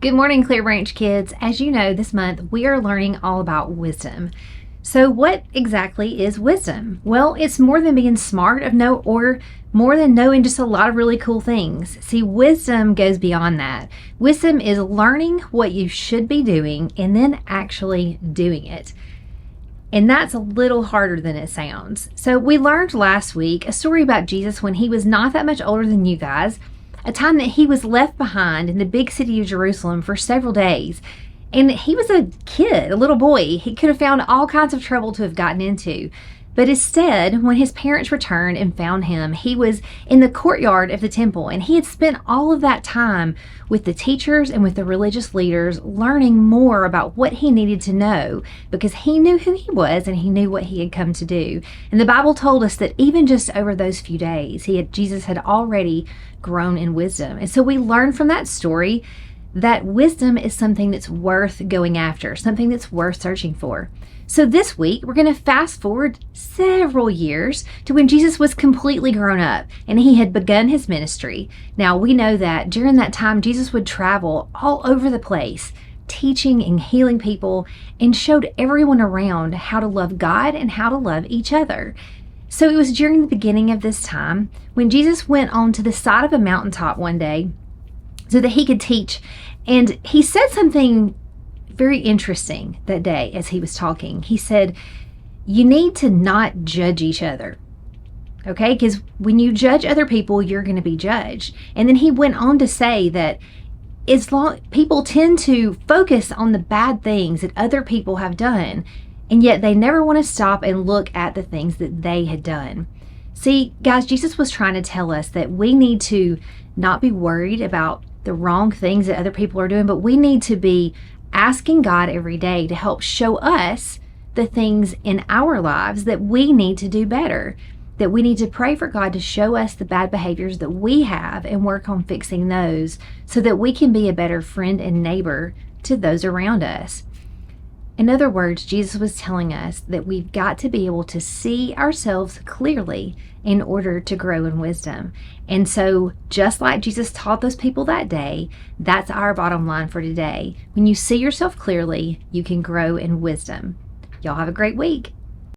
Good morning, Clearbranch kids. As you know, this month we are learning all about wisdom. So what exactly is wisdom? Well, it's more than being smart or more than knowing just a lot of really cool things. See, wisdom goes beyond that. Wisdom is learning what you should be doing and then actually doing it. And that's a little harder than it sounds. So we learned last week a story about Jesus when he was not that much older than you guys, a time that he was left behind in the big city of Jerusalem for several days. And he was a kid, a little boy. He could have found all kinds of trouble to have gotten into. But instead, when his parents returned and found him, he was in the courtyard of the temple, and he had spent all of that time with the teachers and with the religious leaders learning more about what he needed to know, because he knew who he was and he knew what he had come to do. And the Bible told us that even just over those few days, Jesus had already grown in wisdom. And so we learn from that story that wisdom is something that's worth going after, something that's worth searching for. So this week, we're going to fast forward several years to when Jesus was completely grown up and he had begun his ministry. Now, we know that during that time, Jesus would travel all over the place, teaching and healing people, and showed everyone around how to love God and how to love each other. So it was during the beginning of this time when Jesus went on to the side of a mountaintop one day so that he could teach. And he said something very interesting that day as he was talking. He said, you need to not judge each other. Okay? Because when you judge other people, you're going to be judged. And then he went on to say that people tend to focus on the bad things that other people have done, and yet they never want to stop and look at the things that they had done. See, guys, Jesus was trying to tell us that we need to not be worried about the wrong things that other people are doing, but we need to be asking God every day to help show us the things in our lives that we need to do better, that we need to pray for God to show us the bad behaviors that we have and work on fixing those so that we can be a better friend and neighbor to those around us. In other words, Jesus was telling us that we've got to be able to see ourselves clearly in order to grow in wisdom. And so, just like Jesus taught those people that day, that's our bottom line for today. When you see yourself clearly, you can grow in wisdom. Y'all have a great week.